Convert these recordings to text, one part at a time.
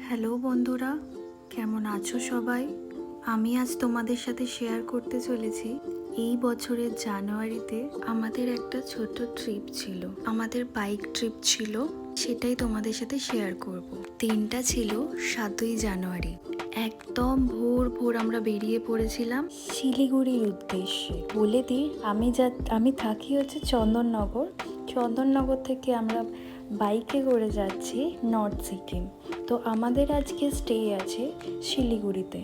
Hello বন্ধুরা, কেমন আছো সবাই? আমি আজ তোমাদের সাথে শেয়ার করতে চলেছি এই বছরের জানুয়ারিতে আমাদের একটা ছোট ট্রিপ ছিল, আমাদের বাইক ট্রিপ ছিল। সেটাই তোমাদের সাথে শেয়ার করব। দিনটা ছিল 7ই জানুয়ারি। একদম ভোর ভোর আমরা বেরিয়ে পড়েছিলাম শিলিগুড়ির উদ্দেশ্যে। বলে দিই, আমি থাকি হচ্ছে চন্দননগর থেকে আমরা বাইকে করে যাচ্ছি নর্থ সিকিম। তো আমাদের আজকে স্টে আছে শিলিগুড়িতে।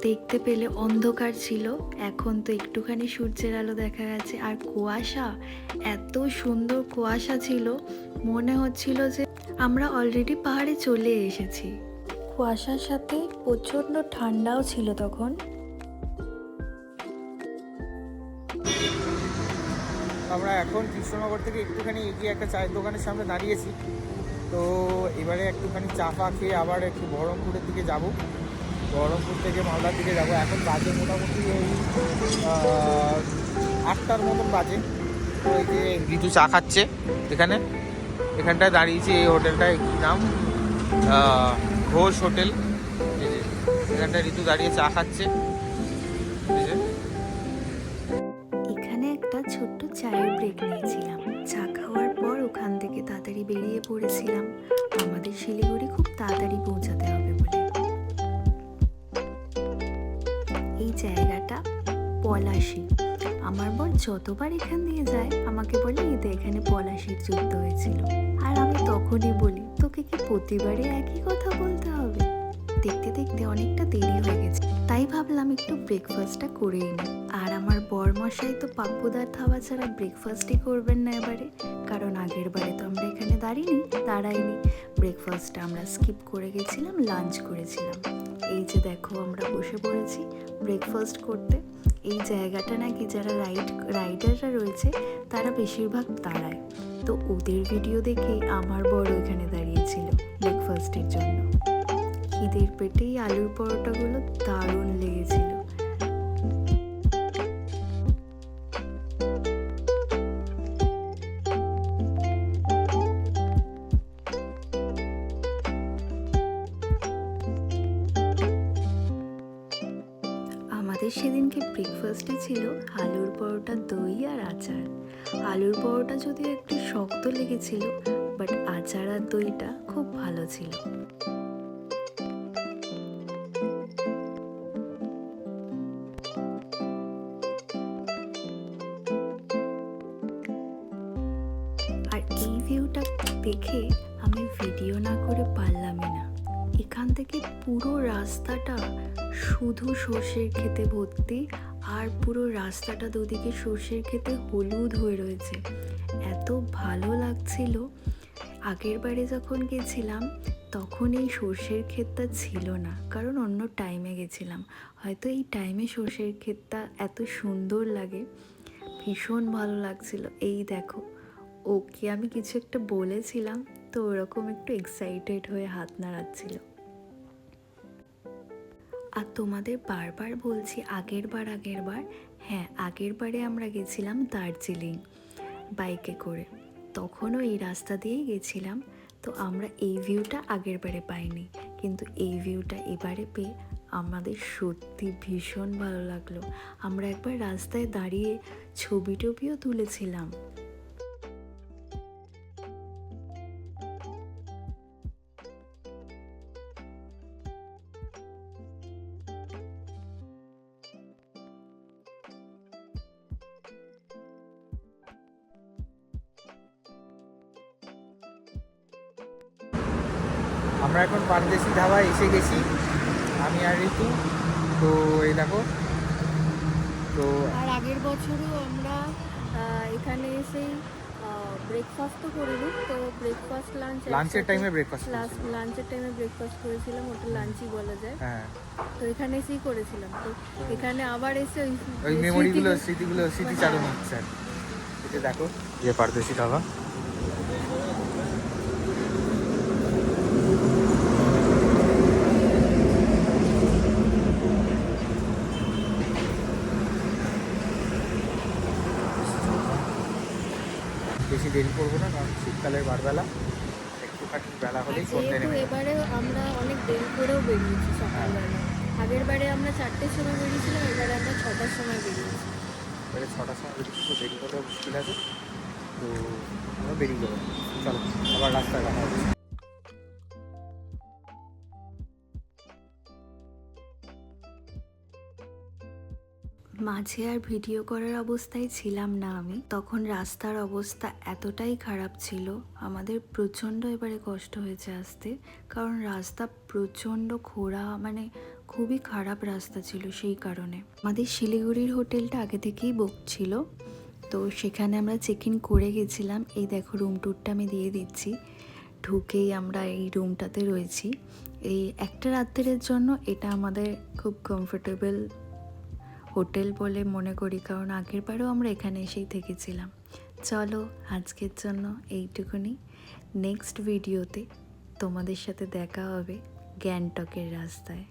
দেখতে পেলে অন্ধকার ছিল, এখন তো একটুখানি সূর্যের আলো দেখা গেছে। আর কুয়াশা, এত সুন্দর কুয়াশা ছিল, মনে হচ্ছিল যে আমরা অলরেডি পাহাড়ে চলে এসেছি। কুয়াশার সাথে প্রচণ্ড ঠান্ডাও ছিল তখন। আমরা এখন কৃষ্ণনগর থেকে একটুখানি এগিয়ে একটা চায়ের দোকানের সামনে দাঁড়িয়েছি। তো এবারে একটুখানি চা ফা খেয়ে আবার একটু বহরমপুরের দিকে যাব। বহরমপুর থেকে মালদার দিকে যাব। এখন বাজে মোটামুটি এই 8টার মতন বাজে। তো এই যে ঋতু চা খাচ্ছে এখানটায় দাঁড়িয়েছি। এই হোটেলটায় কী নাম, ঘোষ হোটেল। এই যে এখানটায় ঋতু দাঁড়িয়ে চা খাচ্ছে। এখানে একটা ছোট্ট চায়ের ব্রেক নিয়েছিলাম। চা খাওয়ার পর ওখান থেকে তাড়াতাড়ি বেরিয়ে পড়েছিলাম, আমাদের শিলিগুড়ি খুব তাড়াতাড়ি পৌঁছাতে হবে বলে। এই জায়গাটা পলাশী। আমার বর যতবার এখান দিয়ে যায় আমাকে বলে, ঈদে এখানে পলাশীর যুদ্ধ হয়েছিল। আর আমি তখনই বলি, তোকে কি প্রতিবারই একই কথা বলতে হবে? দেখতে দেখতে অনেকটা দেরি হয়ে গেছে, তাই ভাবলাম একটু ব্রেকফাস্টটা করেই নিই। আর আমার বরমশাই তো পাপ্পুদার থাবা ছাড়া ব্রেকফাস্টই করবেন না এবারে, কারণ আগের বারে তো আমরা এখানে দাঁড়াইনি। ব্রেকফাস্টটা আমরা স্কিপ করে গেছিলাম, লাঞ্চ করেছিলাম। এই যে দেখো, আমরা বসে পড়েছি ব্রেকফাস্ট করতে। এই জায়গাটা নাকি যারা রাইডাররা রয়েছে তারা বেশিরভাগ দাঁড়ায়। তো ওদের ভিডিও দেখেই আমার বড় এখানে দাঁড়িয়েছিল ব্রেকফাস্টের জন্য। খিদের পেটেই আলুর পরোটাগুলো দারুণ লেগেছিল। আমাদের সেদিনকে ব্রেকফাস্টে ছিল আলুর পরোটা, দই আর আচার। আলুর পরোটা যদিও একটু শক্ত লেগেছিল, বাট আচার আর দইটা খুব ভালো ছিল। আর এই ভিউটা দেখে আমি ভিডিও না করে পারলামই না। এখান থেকে পুরো রাস্তাটা শুধু সর্ষের ক্ষেতে ভর্তি, আর পুরো রাস্তাটা দুদিকে সর্ষের ক্ষেতে হলুদ হয়ে রয়েছে। এত ভালো লাগছিল। আগের বারে যখন গেছিলাম তখন এই সর্ষের ক্ষেতটা ছিল না, কারণ অন্য টাইমে গেছিলাম। হয়তো এই টাইমে সর্ষের ক্ষেতটা এত সুন্দর লাগে। ভীষণ ভালো লাগছিল। এই দেখো, ওকে আমি কিছু একটা বলেছিলাম, তো ওরকম একটু এক্সাইটেড হয়ে হাত নাড়াচ্ছিল। আর তোমাদের বারবার বলছি আগের বার। হ্যাঁ, আগের বারে আমরা গেছিলাম দার্জিলিং বাইকে করে, তখনও এই রাস্তা দিয়েই গেছিলাম। তো আমরা এই ভিউটা আগের বারে পাইনি, কিন্তু এই ভিউটা এবারে পেয়ে আমাদের সত্যি ভীষণ ভালো লাগলো। আমরা একবার রাস্তায় দাঁড়িয়ে ছবিও তুলেছিলাম। আমরা এখন পারদেশি ধাবায় এসে গেছি, আমি আর ঋতু। তো এই দেখো। তো আর আগের বছরও আমরা এখানে এসেই ব্রেকফাস্ট তো করিনি, তো ব্রেকফাস্ট লাঞ্চের টাইমে ব্রেকফাস্ট করেছিলাম। ওটা লাঞ্চই বলা যায়। হ্যাঁ, তো এখানে এসেই করেছিলাম। তো এখানে আবার এসে ওই স্মৃতিগুলো স্মৃতিচারণ হচ্ছে আর কি। এটা দেখো, যে পারদেশি ধাবা। বেশি দেরি করবো না, কারণ শীতকালের বারবেলা একটুখানি বেলা হলেই সন্ধে নেমে যাবে। এবারে আমরা অনেক দেরি করেও বেরিয়েছি সকালবেলা। আগের বারে আমরা 4টের সময় বেরিয়েছিলাম, এবারে আমরা 6টার সময় বেরিয়েছি। এবারে 6টার সময় বেরিয়েছি, তো দেরি হলেও মুশকিল আছে, তো আমরা বেরিয়ে যাবো। চলো আবার রাস্তায় দেখা হবে। মাঝে আর ভিডিও করার অবস্থায় ছিলাম না আমি, তখন রাস্তার অবস্থা এতটাই খারাপ ছিল, আমাদের প্রচণ্ড এবারে কষ্ট হয়েছে আসতে, কারণ রাস্তা প্রচণ্ড খোঁড়া, মানে খুবই খারাপ রাস্তা ছিল। সেই কারণে আমাদের শিলিগুড়ির হোটেলটা আগে থেকেই বুক ছিল, তো সেখানে আমরা চেক ইন করে গেছিলাম। এই দেখো রুম ট্যুরটা আমি দিয়ে দিচ্ছি। ঢুকেই আমরা এই রুমটাতে রয়েছি। এই একটা রাত্রের জন্য এটা আমাদের খুব কমফোর্টেবল হোটেল বলে মনে করি, কারণ আগের বারেও আমরা এখানে এসেই থেকেছিলাম। চলো আজকের জন্য এইটুকুনি। নেক্সট ভিডিওতে তোমাদের সাথে দেখা হবে গ্যাংটকের রাস্তায়।